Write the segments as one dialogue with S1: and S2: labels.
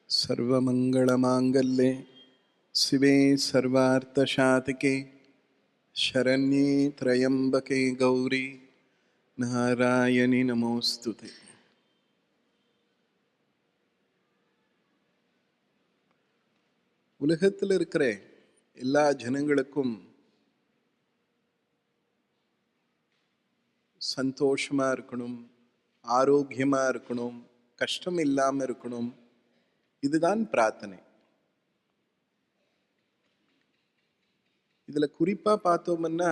S1: सर्वमंगलमांगल्ये शिवे सर्वार्थसाधिके शरण्ये त्र्यंबके गौरी नारायणि नमोस्तुते. உலகத்தில் இருக்கிற எல்லா ஜனங்களுக்கும் சந்தோஷமா இருக்கணும், ஆரோக்கியமா இருக்கணும், கஷ்டம் இல்லாம இருக்கணும். இதுதான் பிரார்த்தனை. இதுல குறிப்பா பார்த்தோம்னா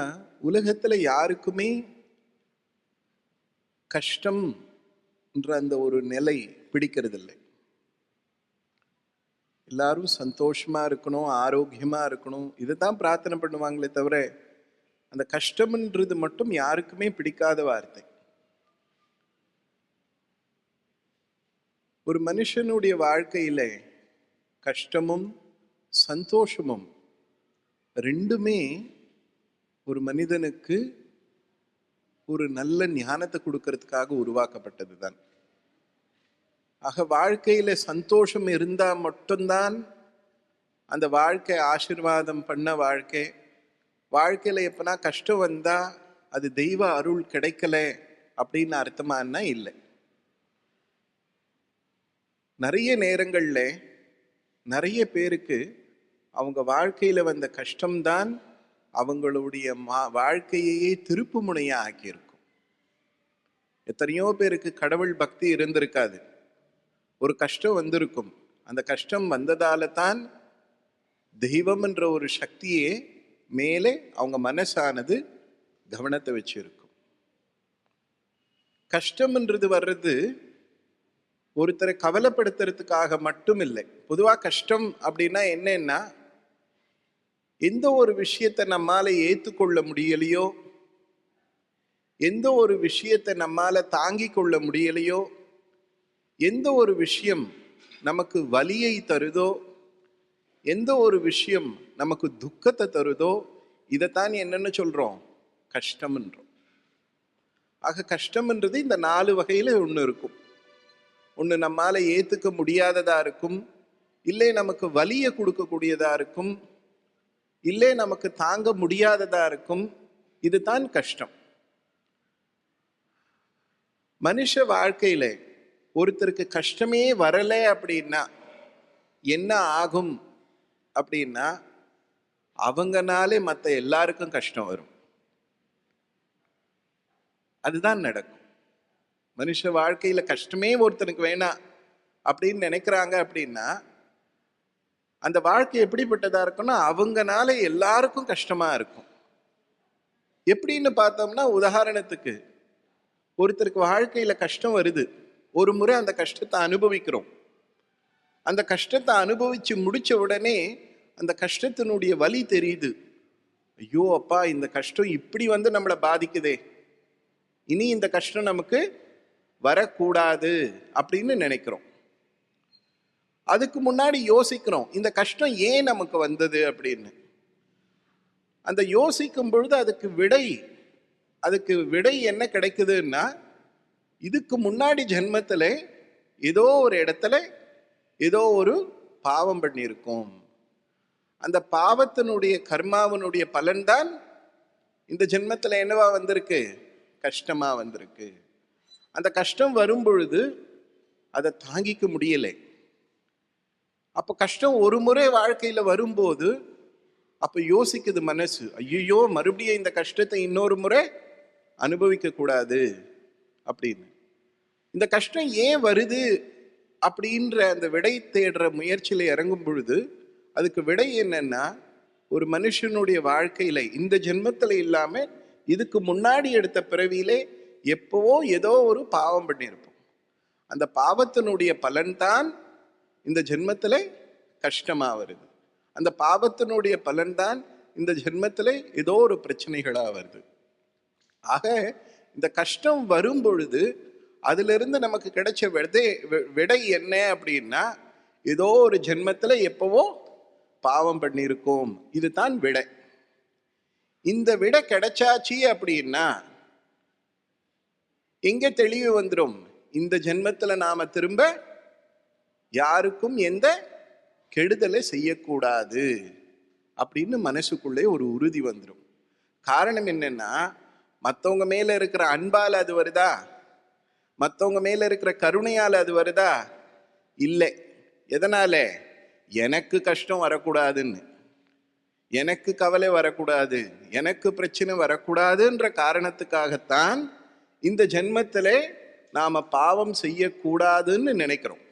S1: உலகத்துல யாருக்குமே கஷ்டம் என்ற அந்த ஒரு நிலை பிடிக்கிறதில்லை. எல்லாரும் சந்தோஷமா இருக்கணும், ஆரோக்கியமா இருக்கணும், இதுதான் பிரார்த்தனை பண்ணுவாங்களே தவிர அந்த கஷ்டம்ன்றது மட்டும் யாருக்குமே பிடிக்காத வார்த்தை. ஒரு மனுஷனுடைய வாழ்க்கையில கஷ்டமும் சந்தோஷமும் ரெண்டுமே ஒரு மனிதனுக்கு ஒரு நல்ல ஞானத்தை கொடுக்கறதுக்காக உருவாக்கப்பட்டது தான். ஆக வாழ்க்கையில சந்தோஷம் இருந்தா மட்டும்தான் அந்த வாழ்க்கை ஆசீர்வாதம் பண்ண வாழ்க்கை. வாழ்க்கையில எப்பனா கஷ்டம் வந்தா அது தெய்வ அருள் கிடைக்கல அப்படின்னு அர்த்தமானா இல்லை. நிறைய நேரங்கள்ல நிறைய பேருக்கு அவங்க வாழ்க்கையில வந்த கஷ்டம்தான் அவங்களுடைய வாழ்க்கையே திருப்பு முனையா ஆக்கியிருக்கும். எத்தனையோ பேருக்கு கடவுள் பக்தி இருந்திருக்காது, ஒரு கஷ்டம் வந்திருக்கும். அந்த கஷ்டம் வந்ததால தான் தெய்வம் என்ற ஒரு சக்தியே மேலே அவங்க மனசானது கவனத்தை வச்சிருக்கும். கஷ்டம்ன்றது வர்றது ஒருத்தரை கவலைப்படுத்துறதுக்காக மட்டும் இல்லை. பொதுவாக கஷ்டம் அப்படின்னா என்னன்னா, எந்த ஒரு விஷயத்தை நம்மால ஏற்றுக்கொள்ள முடியலையோ, எந்த ஒரு விஷயத்தை நம்மால தாங்கி கொள்ள முடியலையோ, எந்த ஒரு விஷயம் நமக்கு வலியை தருதோ, எந்த ஒரு விஷயம் நமக்கு துக்கத்தை தருதோ, இதைத்தான் என்னன்னு சொல்றோம், கஷ்டம்ன்றோம். ஆக கஷ்டம்ன்றது இந்த 4 வகையில ஒன்று இருக்கும். ஒன்று நம்மால ஏத்துக்க முடியாததா இருக்கும், இல்லை நமக்கு வலியை கொடுக்கக்கூடியதா இருக்கும், இல்லை நமக்கு தாங்க முடியாததா இருக்கும். இதுதான் கஷ்டம். மனுஷ வாழ்க்கையில ஒருத்தருக்கு கஷ்டமே வரல அப்படின்னா என்ன ஆகும் அப்படின்னா, அவங்கனாலே மற்ற எல்லாருக்கும் கஷ்டம் வரும். அதுதான் நடக்கும். மனுஷ வாழ்க்கையில கஷ்டமே ஒருத்தனுக்கு வேணாம் அப்படின்னு நினைக்கிறாங்க அப்படின்னா அந்த வாழ்க்கை எப்படிப்பட்டதா இருக்கும்னா அவங்கனால எல்லாருக்கும் கஷ்டமா இருக்கும். எப்படின்னு பார்த்தோம்னா, உதாரணத்துக்கு ஒருத்தருக்கு வாழ்க்கையில கஷ்டம் வருது, ஒரு முறை அந்த கஷ்டத்தை அனுபவிக்கிறோம். அந்த கஷ்டத்தை அனுபவிச்சு முடிச்ச உடனே அந்த கஷ்டத்தினுடைய வலி தெரியுது. ஐயோ அப்பா, இந்த கஷ்டம் இப்படி வந்து நம்மளை பாதிக்குதே, இனி இந்த கஷ்டம் நமக்கு வரக்கூடாது அப்படின்னு நினைக்கிறோம். அதுக்கு முன்னாடி யோசிக்கிறோம், இந்த கஷ்டம் ஏன் நமக்கு வந்தது அப்படின்னு. அந்த யோசிக்கும் பொழுது அதுக்கு விடை என்ன கிடைக்குதுன்னா, இதுக்கு முன்னாடி ஜென்மத்துல ஏதோ ஒரு இடத்துல ஏதோ ஒரு பாவம் பண்ணியிருக்கோம். அந்த பாவத்தினுடைய கர்மாவனுடைய பலன்தான் இந்த ஜென்மத்துல என்னவா வந்திருக்கு, கஷ்டமா வந்திருக்கு. அந்த கஷ்டம் வரும் பொழுது அதை தாங்கிக்க முடியலை. அப்ப கஷ்டம் ஒரு முறை வாழ்க்கையில வரும்போது அப்ப யோசிக்குது மனசு, ஐயோ மறுபடியும் இந்த கஷ்டத்தை இன்னொரு முறை அனுபவிக்க கூடாது அப்படின்னு. இந்த கஷ்டம் ஏன் வருது அப்படின்ற அந்த விடை தேடுற முயற்சியில இறங்கும் பொழுது அதுக்கு விடை என்னன்னா, ஒரு மனுஷனுடைய வாழ்க்கையில இந்த ஜென்மத்துல இல்லாம இதுக்கு முன்னாடி எடுத்த பிறவியிலே எப்பவோ ஏதோ ஒரு பாவம் பண்ணியிருப்போம். அந்த பாவத்தினுடைய பலன்தான் இந்த ஜென்மத்துல கஷ்டமா வருது. அந்த பாவத்தினுடைய பலன்தான் இந்த ஜென்மத்துல ஏதோ ஒரு பிரச்சனைகளா வருது. ஆக இந்த கஷ்டம் வரும் பொழுது அதுல இருந்து நமக்கு கிடைச்ச விடை என்ன அப்படின்னா, ஏதோ ஒரு ஜென்மத்துல எப்பவோ பாவம் பண்ணியிருக்கோம், இதுதான் விடை. இந்த விடை கிடைச்சாச்சு அப்படின்னா எங்க தெளிவு வந்துடும், இந்த ஜென்மத்துல நாம திரும்ப யாருக்கும் எந்த கெடுதலை செய்யக்கூடாது அப்படின்னு மனசுக்குள்ளே ஒரு உறுதி வந்துடும். காரணம் என்னன்னா, மற்றவங்க மேல இருக்கிற அன்பால் அது வருதா? மற்றவங்க மேல இருக்கிற கருணையால் அது வருதா? இல்லை. எதனால? எனக்கு கஷ்டம் வரக்கூடாதுன்னு, எனக்கு கவலை வரக்கூடாது, எனக்கு பிரச்சனை வரக்கூடாதுன்ற காரணத்துக்காகத்தான் இந்த ஜென்மத்திலே நாம பாவம் செய்யக்கூடாதுன்னு நினைக்கிறோம்.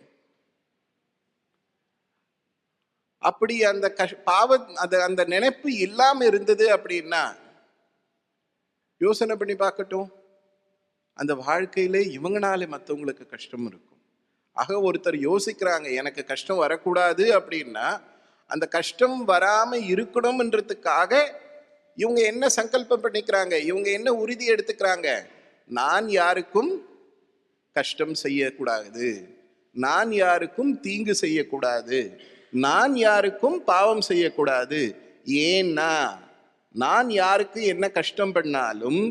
S1: அப்படி அந்த அந்த நினைப்பு இல்லாம இருந்தது அப்படின்னா யோசனை பண்ணி பார்க்கட்டும், அந்த வாழ்க்கையிலே இவங்கனாலே மற்றவங்களுக்கு கஷ்டம் இருக்கும். ஆக ஒருத்தர் யோசிக்கிறாங்க எனக்கு கஷ்டம் வரக்கூடாது அப்படின்னா, அந்த கஷ்டம் வராம இருக்கணும்ன்றதுக்காக இவங்க என்ன சங்கல்பம் பண்ணிக்கிறாங்க, இவங்க என்ன உறுதி எடுத்துக்கிறாங்க? நான் யாருக்கும் கஷ்டம் செய்யக்கூடாது, நான் யாருக்கும் தீங்கு செய்யக்கூடாது, நான் யாருக்கும் பாவம் செய்யக்கூடாது. ஏன்னா நான் யாருக்கு என்ன கஷ்டம் பண்ணாலும்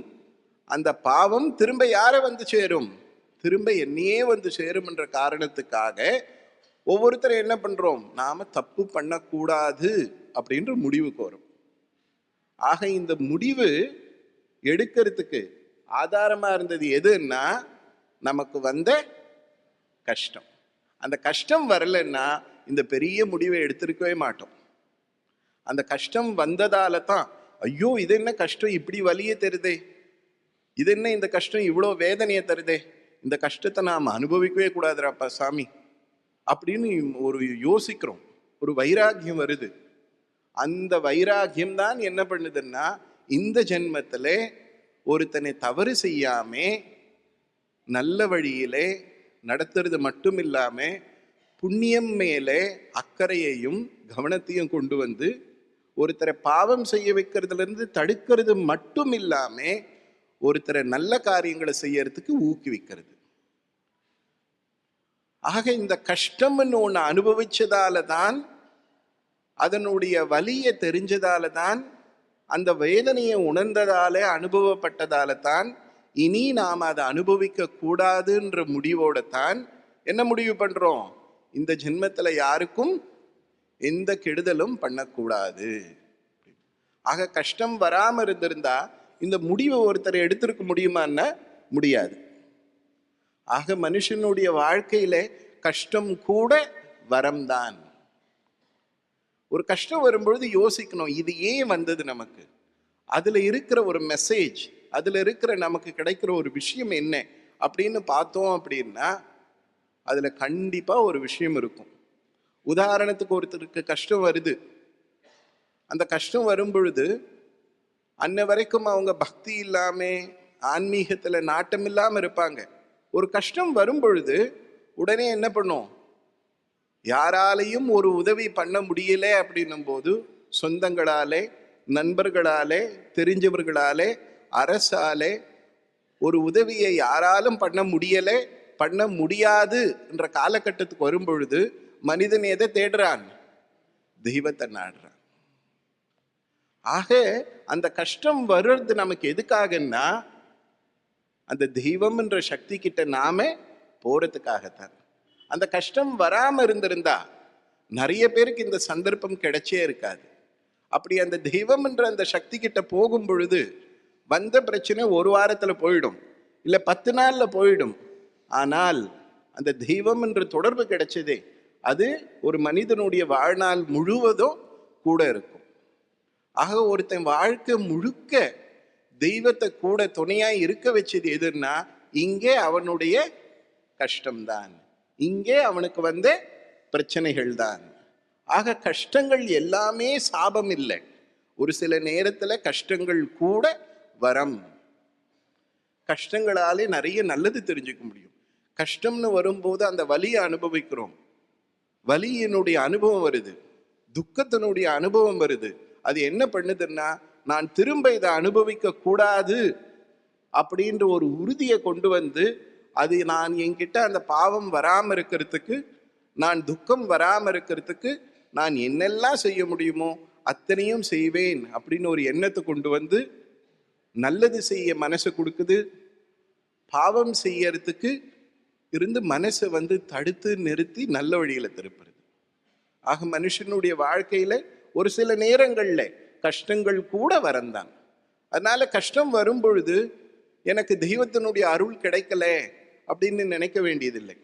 S1: அந்த பாவம் திரும்ப யாரை வந்து சேரும்? திரும்ப என்னையே வந்து சேரும் என்ற காரணத்துக்காக ஒவ்வொருத்தரும் என்ன பண்றோம்? நாம தப்பு பண்ணக்கூடாது அப்படின்ற முடிவுக்கு வரும். ஆக இந்த முடிவு எடுக்கிறதுக்கு ஆதாரமா இருந்தது எதுன்னா, நமக்கு வந்த கஷ்டம். அந்த கஷ்டம் வரலன்னா இந்த பெரிய முடிவை எடுத்திருக்கவே மாட்டோம். அந்த கஷ்டம் வந்ததால தான், ஐயோ இது என்ன கஷ்டம், இப்படி வலியே தருதே, இது என்ன இந்த கஷ்டம் இவ்வளோ வேதனையை தருதே, இந்த கஷ்டத்தை நாம் அனுபவிக்கவே கூடாதுராப்பா சாமி அப்படின்னு ஒரு யோசிக்கிறோம். ஒரு வைராகியம் வருது. அந்த வைராகியம் தான் என்ன பண்ணுதுன்னா, இந்த ஜென்மத்தில் ஒருத்தனை தவறு செய்யாமே நல்ல வழியிலே நடத்துறது மட்டும் இல்லாம புண்ணியம் மேலே அக்கறையையும் கவனத்தையும் கொண்டு வந்து ஒருத்தரை பாவம் செய்ய வைக்கிறதுல இருந்து தடுக்கிறது மட்டும் இல்லாம ஒருத்தரை நல்ல காரியங்களை செய்யறதுக்கு ஊக்குவிக்கிறது. ஆக இந்த கஷ்டம்னு ஒன்று அனுபவிச்சதால தான், அதனுடைய வலியை தெரிஞ்சதால தான், அந்த வேதனையை உணர்ந்ததால அனுபவப்பட்டதால தான் இனி நாம் அதை அனுபவிக்க கூடாதுன்ற முடிவோட தான் என்ன முடிவு பண்றோம்? இந்த ஜென்மத்தில் யாருக்கும் எந்த கெடுதலும் பண்ணக்கூடாது. ஆக கஷ்டம் வராம இருந்திருந்தா இந்த முடிவை ஒருத்தரை எடுத்திருக்க முடியுமான்னா முடியாது. ஆக மனுஷனுடைய வாழ்க்கையில கஷ்டம் கூட வரம்தான். ஒரு கஷ்டம் வரும்பொழுது யோசிக்கணும், இது ஏன் வந்தது நமக்கு, அதுல இருக்கிற ஒரு மெசேஜ், அதுல இருக்கிற நமக்கு கிடைக்கிற ஒரு விஷயம் என்ன அப்படின்னு பார்த்தோம் அப்படின்னா அதுல கண்டிப்பா ஒரு விஷயம் இருக்கும். உதாரணத்துக்கு ஒருத்தருக்கு கஷ்டம் வருது. அந்த கஷ்டம் வரும் பொழுது அன்ன வரைக்கும் அவங்க பக்தி இல்லாம ஆன்மீகத்துல நாட்டம் இல்லாம இருப்பாங்க. ஒரு கஷ்டம் வரும் பொழுது உடனே என்ன பண்ணும்? யாராலையும் ஒரு உதவி பண்ண முடியல அப்படின்னும் போது சொந்தங்களாலே, நண்பர்களாலே, தெரிஞ்சவர்களாலே, அரசாலே ஒரு உதவியை யாராலும் பண்ண முடியல, பண்ண முடியாது என்ற காலகட்டத்துக்கு வரும் பொழுது மனிதன் எதை தேடுறான்? தெய்வத்தை நாடுறான். ஆக அந்த கஷ்டம் வர்றது நமக்கு எதுக்காகன்னா, அந்த தெய்வம் என்ற சக்தி கிட்ட நாம போறதுக்காகத்தான். அந்த கஷ்டம் வராம இருந்திருந்தா நிறைய பேருக்கு இந்த சந்தர்ப்பம் கிடைச்சே இருக்காது. அப்படி அந்த தெய்வம் என்ற அந்த சக்தி கிட்ட போகும் பொழுது வந்த பிரச்சனை ஒரு வாரத்துல போயிடும், இல்ல 10 நாள்ல போயிடும். ஆனால் அந்த தெய்வம் என்ற தொடர்பு கிடைச்சதே, அது ஒரு மனிதனுடைய வாழ்நாள் முழுவதும் கூட இருக்கும். ஆக ஒருத்தன் வாழ்க்கை முழுக்க தெய்வத்தை கூட துணையாய் இருக்க வச்சது எதுன்னா, இங்கே அவனுடைய கஷ்டம்தான், இங்கே அவனுக்கு வந்த பிரச்சனைகள் தான். ஆக கஷ்டங்கள் எல்லாமே சாபம் இல்லை. ஒரு சில நேரத்துல கஷ்டங்கள் கூட வரம். கஷ்டங்களாலே நிறைய நல்லது தெரிஞ்சுக்க முடியும். கஷ்டம்னு வரும்போது அந்த வலியை அனுபவிக்கிறோம், வலியினுடைய அனுபவம் வருது, துக்கத்தினுடைய அனுபவம் வருது. அது என்ன பண்ணுதுன்னா, நான் திரும்ப இதை அனுபவிக்க கூடாது அப்படின்ற ஒரு உறுதியை கொண்டு வந்து, அது நான் என்கிட்ட அந்த பாவம் வராம இருக்கிறதுக்கு, நான் துக்கம் வராம இருக்கிறதுக்கு நான் என்னெல்லாம் செய்ய முடியுமோ அத்தனையும் செய்வேன் அப்படின்னு ஒரு எண்ணத்தை கொண்டு வந்து நல்லது செய்ய மனசு கொடுக்குது. பாவம் செய்யறதுக்கு இருந்து மனசை தடுத்து நிறுத்தி நல்ல வழியில திருப்புறது. ஆக மனுஷனுடைய வாழ்க்கையில ஒரு சில நேரங்கள்ல கஷ்டங்கள் கூட வரந்தான். அதனால கஷ்டம் வரும் பொழுது எனக்கு தெய்வத்தினுடைய அருள் கிடைக்கல அப்படின்னு நினைக்க வேண்டியதில்லை.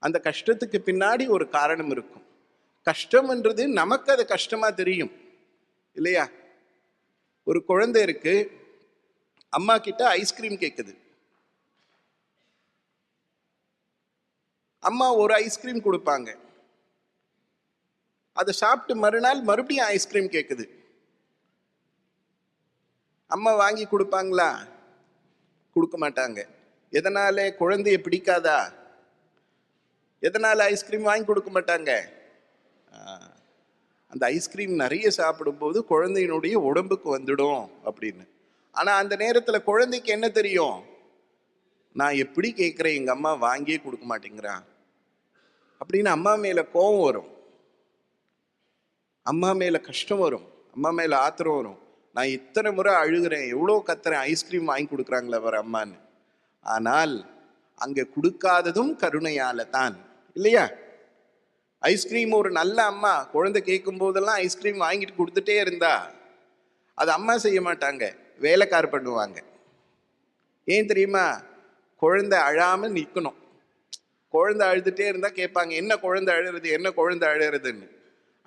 S1: அந்த கஷ்டத்துக்கு பின்னாடி ஒரு காரணம் இருக்கும். கஷ்டம்ன்றது நமக்கு அது கஷ்டமா தெரியும் இல்லையா? ஒரு குழந்தை இருக்கு, அம்மா கிட்ட ஐஸ்கிரீம் கேட்குது. அம்மா ஒரு ஐஸ்கிரீம் கொடுப்பாங்க, அதை சாப்பிட்டு மறுநாள் மறுபடியும் ஐஸ்கிரீம் கேட்குது. அம்மா வாங்கி கொடுப்பாங்களா? கொடுக்க மாட்டாங்க. எதனால? குழந்தைய பிடிக்காதா? எதனால ஐஸ்கிரீம் வாங்கி கொடுக்க மாட்டாங்க? அந்த ஐஸ்கிரீம் நிறைய சாப்பிடும்போது குழந்தையினுடைய உடம்புக்கு வந்துடும் அப்படின்னு. ஆனா அந்த நேரத்துல குழந்தைக்கு என்ன தெரியும்? நான் எப்படி கேட்கிறேன், எங்க அம்மா வாங்கியே கொடுக்க மாட்டேங்கிறான் அப்படின்னு அம்மா மேல கோபம் வரும், அம்மா மேல கஷ்டம் வரும், அம்மா மேல ஆத்திரம் வரும். நான் இத்தனை முறை அழுகிறேன், எவ்வளோ கத்துறேன், ஐஸ்கிரீம் வாங்கி கொடுக்குறாங்களே வர அம்மான்னு. ஆனால் அங்க கொடுக்காததும் கருணையால தான் இல்லையா? ஐஸ்கிரீம் ஒரு நல்ல அம்மா குழந்தை கேட்கும் போதெல்லாம் ஐஸ்கிரீம் வாங்கிட்டு கொடுத்துட்டே இருந்தா அது அம்மா செய்ய மாட்டாங்க, வேலைக்கார பண்ணுவாங்க. ஏன் தெரியுமா? குழந்தை அழாம நிற்கணும். குழந்தை அழுதுட்டே இருந்தா கேட்பாங்க, என்ன குழந்தை அழுறது, என்ன குழந்தை அழுறதுன்னு.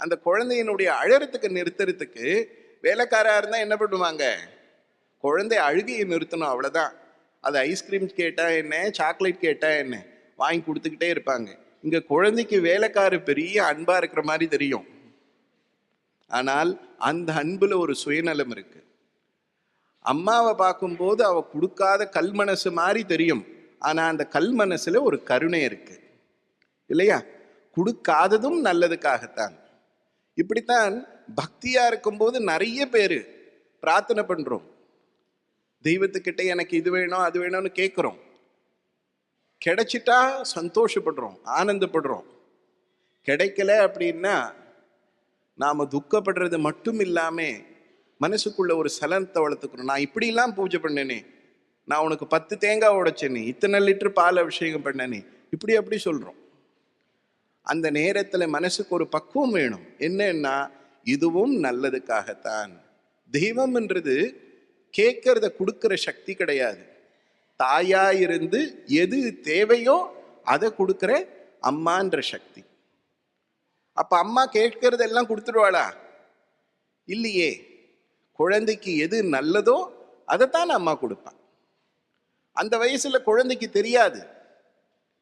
S1: அந்த குழந்தையினுடைய அழறதுக்கு நிறுத்துறதுக்கு வேலைக்காரா இருந்தா என்ன பண்ணுவாங்க? குழந்தை அழுகையை நிறுத்தணும், அவ்வளவுதான். அது ஐஸ்கிரீம் கேட்டா என்ன, சாக்லேட் கேட்டா என்ன, வாங்கி கொடுத்துக்கிட்டே இருப்பாங்க. இங்க குழந்தைக்கு வேலைக்காரு பெரிய அன்பா இருக்கிற மாதிரி தெரியும், ஆனால் அந்த அன்புல ஒரு சுயநலம் இருக்கு. அம்மாவை பார்க்கும்போது அவ கொடுக்காத கல் மனசு மாதிரி தெரியும், ஆனா அந்த கல் மனசுல ஒரு கருணை இருக்கு இல்லையா? கொடுக்காததும் நல்லதுக்காகத்தான். இப்படித்தான் பக்தியா இருக்கும்போது நிறைய பேரு பிரார்த்தனை பண்றோம், தெய்வத்துக்கிட்ட எனக்கு இது வேணும் அது வேணும்னு கேட்கிறோம். கிடைச்சிட்டா சந்தோஷப்படுறோம், ஆனந்தப்படுறோம். கிடைக்கல அப்படின்னா நாம துக்கப்படுறது மட்டும் இல்லாம மனசுக்குள்ள ஒரு சலனத்தை வளர்த்துக்கிறோம். நான் இப்படிலாம் பூஜை பண்ணனே, நான் உனக்கு 10 தேங்காய் உடைச்சேனே, இத்தனை லிட்டர் பால் அபிஷேகம் பண்ணனே, இப்படி அப்படி சொல்றோம். அந்த நேரத்துல மனசுக்கு ஒரு பக்குவம் வேணும். என்னன்னா இதுவும் நல்லதுக்காகத்தான். தெய்வம்ன்றது கேட்கறத கொடுக்கிற சக்தி கிடையாது. தாயா இருந்து எது தேவையோ அதை கொடுக்கிற அம்மான்ற சக்தி. அப்ப அம்மா கேட்கறதெல்லாம் கொடுத்துருவாளா? இல்லையே. குழந்தைக்கு எது நல்லதோ அதைத்தான் அம்மா கொடுப்பான். அந்த வயசுல குழந்தைக்கு தெரியாது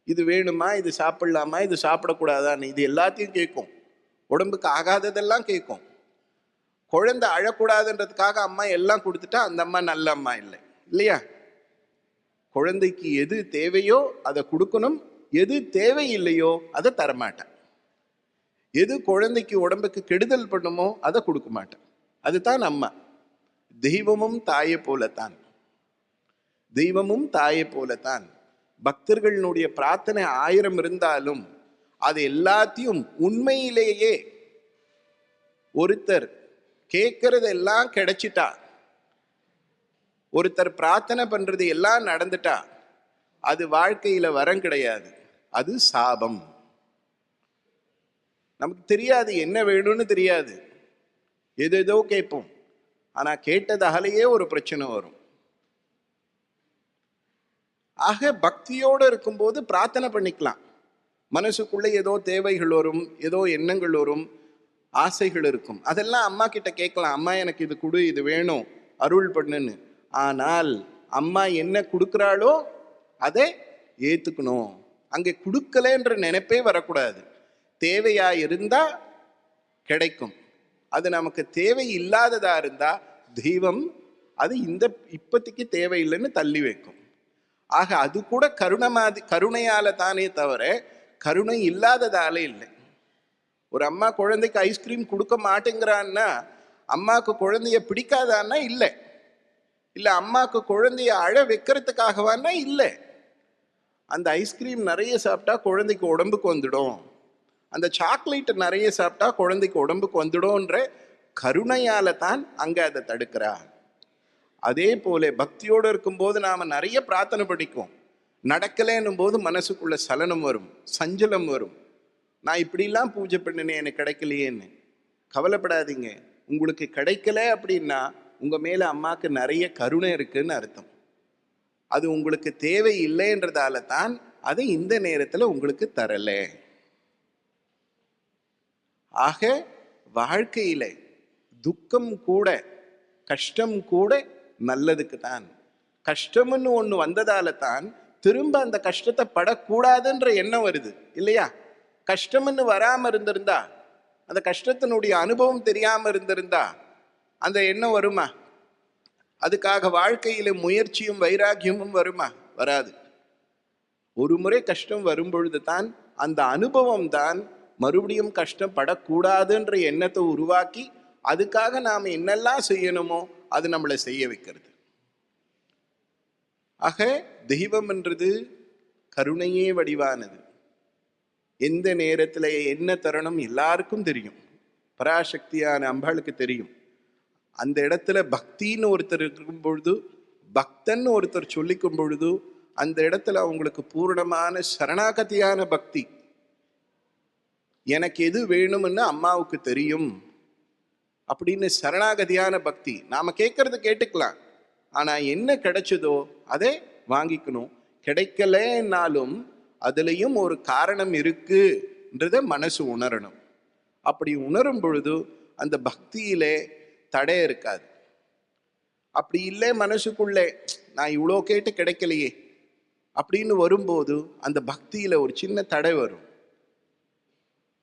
S1: இது வேணுமா, இது சாப்பிடலாமா, இது சாப்பிடக்கூடாதான்னு. இது எல்லாத்தையும் கேட்கும், உடம்புக்கு ஆகாததெல்லாம் கேட்கும். குழந்தை அழக்கூடாதுன்றதுக்காக அம்மா எல்லாம் கொடுத்துட்டா அந்த அம்மா நல்ல அம்மா இல்லை இல்லையா? குழந்தைக்கு எது தேவையோ அதை கொடுக்கணும், எது தேவையில்லையோ அதை தரமாட்டேன். எது குழந்தைக்கு உடம்புக்கு கெடுதல் பண்ணுமோ அதை கொடுக்க மாட்டேன். அதுதான் அம்மா. தெய்வமும் தாயை போலத்தான், தெய்வமும் தாயை போலத்தான். பக்தர்களுடைய பிரார்த்தனை 1000 இருந்தாலும் அது எல்லாத்தையும் உண்மையிலேயே ஒருத்தர் கேட்கறதெல்லாம் கிடைச்சிட்டா, ஒருத்தர் பிரார்த்தனை பண்றது எல்லாம் நடந்துட்டா அது வாழ்க்கையில வரம் கிடையாது, அது சாபம். நமக்கு தெரியாது, என்ன வேணும்னு தெரியாது, ஏதோ கேட்போம். ஆனா கேட்டதாலேயே ஒரு பிரச்சனை வரும். ஆக பக்தியோடு இருக்கும்போது பிரார்த்தனை பண்ணிக்கலாம். மனசுக்குள்ள ஏதோ தேவைகள் வரும், ஏதோ எண்ணங்கள் வரும், ஆசைகள் இருக்கும். அதெல்லாம் அம்மா கிட்ட கேட்கலாம், அம்மா எனக்கு இது கொடு, இது வேணும், அருள் பண்ணுன்னு. ஆனால் அம்மா என்ன கொடுக்குறாளோ அதை ஏத்துக்கணும். அங்கே கொடுக்கலன்ற நினைப்பே வரக்கூடாது. தேவையா இருந்தா கிடைக்கும், அது நமக்கு தேவை இல்லாததா இருந்தா தெய்வம் அது இப்பத்திக்கு தேவையில்லைன்னு தள்ளி வைக்கும். ஆக அது கூட கருணையால தானே தவிர கருணை இல்லாததால இல்லை. ஒரு அம்மா குழந்தைக்கு ஐஸ்கிரீம் கொடுக்க மாட்டேங்கிறான்னா அம்மாவுக்கு குழந்தைய பிடிக்காதான்னா இல்லை, இல்லை அம்மாவுக்கு குழந்தைய அழ வைக்கிறதுக்காகவான்னா இல்லை. அந்த ஐஸ்கிரீம் நிறைய சாப்பிட்டா குழந்தைக்கு உடம்புக்கு வந்துடும், அந்த சாக்லேட் நிறைய சாப்பிட்டா குழந்தைக்கு உடம்புக்கு வந்துடும்ன்ற கருணையால தான் அங்க அதை தடுக்கிறா. அதே போல பக்தியோடு இருக்கும்போது நாம நிறைய பிரார்த்தனை பண்ணிக்குவோம். நடக்கலைன்னும் போது மனசுக்குள்ள சலனம் வரும், சஞ்சலம் வரும். நான் இப்படிலாம் பூஜை பண்ணினேன், எனக்கு கிடைக்கலையேன்னு. கவலைப்படாதீங்க. உங்களுக்கு கிடைக்கல அப்படின்னா உங்க மேல அம்மாவுக்கு நிறைய கருணை இருக்குன்னு அர்த்தம். அது உங்களுக்கு தேவை இல்லைன்றதால தான் அதை இந்த நேரத்தில் உங்களுக்கு தரல. ஆக வாழ்க்கையில துக்கம் கூட, கஷ்டம் கூட நல்லதுக்கு தான். கஷ்டம்னு ஒண்ணு வந்ததால தான் திரும்ப அந்த கஷ்டத்தை படக்கூடாதுன்ற எண்ணம் வருது இல்லையா? கஷ்டம்னு வராம இருந்திருந்தா, அந்த கஷ்டத்தினுடைய அனுபவம் தெரியாம இருந்திருந்தா அந்த எண்ணம் வருமா? அதுக்காக வாழ்க்கையில முயற்சியும் வைராக்கியமும் வருமா? வராது. ஒரு முறை கஷ்டம் வரும்பொழுது தான் அந்த அனுபவம் தான் மறுபடியும் கஷ்டப்படக்கூடாதுன்ற எண்ணத்தை உருவாக்கி அதுக்காக நாம் என்னெல்லாம் செய்யணுமோ அது நம்மளை செய்ய வைக்கிறது. ஆக தெய்வம் என்றது கருணையே வடிவானது. எந்த நேரத்தில் என்ன தருணம் எல்லாருக்கும் தெரியும். பராசக்தியான அம்பாளுக்கு தெரியும். அந்த இடத்துல பக்தின்னு ஒருத்தர் இருக்கும் பொழுது, பக்தன் ஒருத்தர் சொல்லிக்கும் பொழுது, அந்த இடத்துல அவங்களுக்கு பூரணமான சரணாகதியான பக்தி. எனக்கு எது வேணும்னு அம்மாவுக்கு தெரியும் அப்படின்னு சரணாகதியான பக்தி. நாம கேட்கறது கேட்டுக்கலாம், ஆனா என்ன கிடைச்சதோ அதை வாங்கிக்கணும். கிடைக்கலன்னாலும் அதுலயும் ஒரு காரணம் இருக்குன்றத மனசு உணரணும். அப்படி உணரும் பொழுது அந்த பக்தியிலே தடை இருக்காது. அப்படி இல்லை மனசுக்குள்ளே நான் இவ்வளோ கேட்டு கிடைக்கலையே அப்படின்னு வரும்போது அந்த பக்தியில ஒரு சின்ன தடை வரும்.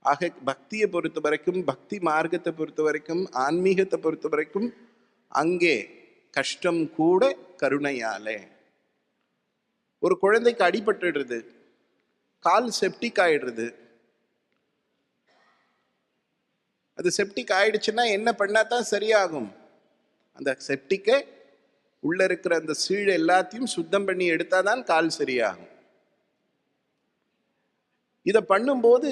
S1: ஆக பக்தியை பொறுத்த வரைக்கும், பக்தி மார்க்கத்தை பொறுத்த வரைக்கும், ஆன்மீகத்தை பொறுத்த வரைக்கும் அங்கே கஷ்டம் கூட கருணையாலே. ஒரு குழந்தைக்கு அடிபட்டுடுறது, கால் செப்டிக் ஆயிடுறது. அது செப்டிக் ஆயிடுச்சுன்னா என்ன பண்ணாதான் சரியாகும்? அந்த செப்டிக்கை உள்ள இருக்கிற அந்த சீழ் எல்லாத்தையும் சுத்தம் பண்ணி எடுத்தாதான் கால் சரியாகும். இதை பண்ணும்போது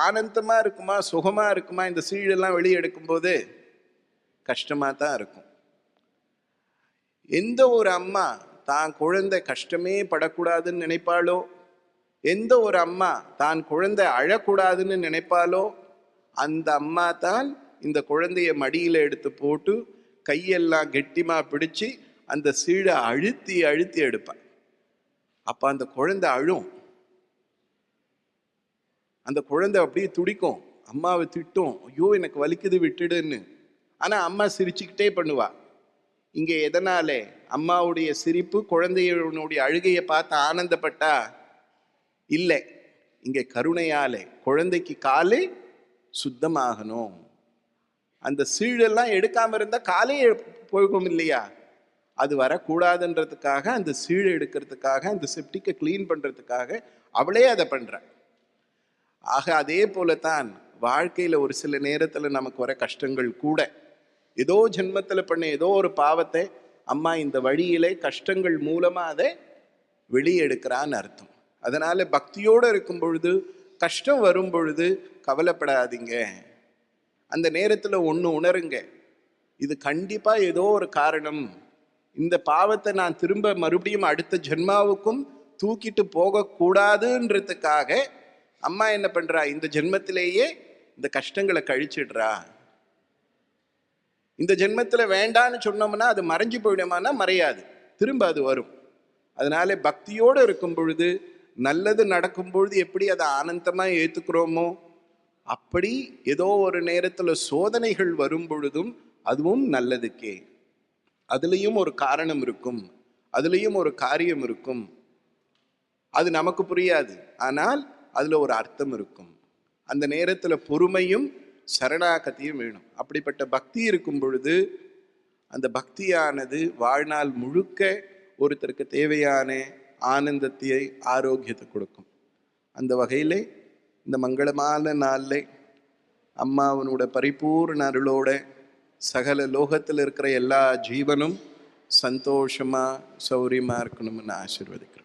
S1: ஆனந்தமா இருக்குமா, சுகமா இருக்குமா? இந்த சீழெல்லாம் வெளியே எடுக்கும் போது கஷ்டமா தான் இருக்கும். எந்த ஒரு அம்மா தான் குழந்தை கஷ்டமே படக்கூடாதுன்னு நினைப்பாளோ, எந்த ஒரு அம்மா தான் குழந்தை அழக்கூடாதுன்னு நினைப்பாளோ, அந்த அம்மா தான் இந்த குழந்தைய மடியில எடுத்து போட்டு கையெல்லாம் கெட்டிமா பிடிச்சு அந்த சீழை அழுத்தி அழுத்தி எடுப்பாள். அப்ப அந்த குழந்தை அழும். அந்த குழந்தை அப்படியே துடிக்கும், அம்மாவை திட்டும், ஐயோ எனக்கு வலிக்குது விட்டுடுன்னு. ஆனா அம்மா சிரிச்சுக்கிட்டே பண்ணுவா. இங்க எதனாலே? அம்மாவுடைய சிரிப்பு குழந்தையுடைய அழுகையை பார்த்து ஆனந்தப்பட்டா இல்லை, இங்க கருணையாலே. குழந்தைக்கு காலே சுத்தமாகணும். அந்த சீழெல்லாம் எடுக்காம இருந்தா காலே போகும் இல்லையா? அது வரக்கூடாதுன்றதுக்காக, அந்த சீழ் எடுக்கிறதுக்காக, அந்த செப்டிக்கை கிளீன் பண்றதுக்காக அவளே அதை பண்ற. ஆக அதே போலத்தான் வாழ்க்கையில ஒரு சில நேரத்துல நமக்கு வர கஷ்டங்கள் கூட ஏதோ ஜென்மத்துல பண்ண ஏதோ ஒரு பாவத்தை அம்மா இந்த வழியிலே கஷ்டங்கள் மூலமா அதை வெளியெடுக்கிறான்னு அர்த்தம். அதனால பக்தியோடு இருக்கும் பொழுது, கஷ்டம் வரும் பொழுது கவலைப்படாதீங்க. அந்த நேரத்துல ஒண்ணு உணருங்க, இது கண்டிப்பா ஏதோ ஒரு காரணம். இந்த பாவத்தை நான் திரும்ப மறுபடியும் அடுத்த ஜென்மாவுக்கும் தூக்கிட்டு போக கூடாதுன்றதுக்காக அம்மா என்ன பண்றா, இந்த ஜென்மத்திலேயே இந்த கஷ்டங்களை கழிச்சிடுறா. இந்த ஜென்மத்துல வேண்டான்னு சொன்னோம்னா அது மறைஞ்சு போயிடுமானா மறையாது, திரும்ப அது வரும். அதனால பக்தியோடு இருக்கும் பொழுது, நல்லது நடக்கும் பொழுது எப்படி அதை ஆனந்தமா ஏத்துக்கிறோமோ, அப்படி ஏதோ ஒரு நேரத்துல சோதனைகள் வரும் பொழுதும் அதுவும் நல்லதுக்கே. அதுலேயும் ஒரு காரணம் இருக்கும், அதுலேயும் ஒரு காரியம் இருக்கும். அது நமக்கு புரியாது, ஆனால் அதுல ஒரு அர்த்தம் இருக்கும். அந்த நேரத்துல பொறுமையும் சரணாகதியும் வேணும். அப்படிப்பட்ட பக்தி இருக்கும் பொழுது அந்த பக்தியானது வாழ்நாள் முழுக்க ஒருத்தருக்கு தேவையான ஆனந்தத்தை, ஆரோக்கியத்தை கொடுக்கும். அந்த வகையிலே இந்த மங்களமான நாளில் அம்மாவனோட பரிபூர்ண அருளோட சகல லோகத்தில் இருக்கிற எல்லா ஜீவனும் சந்தோஷமா சௌரியமா இருக்கணும்னு ஆசீர்வதிக்கிறேன்.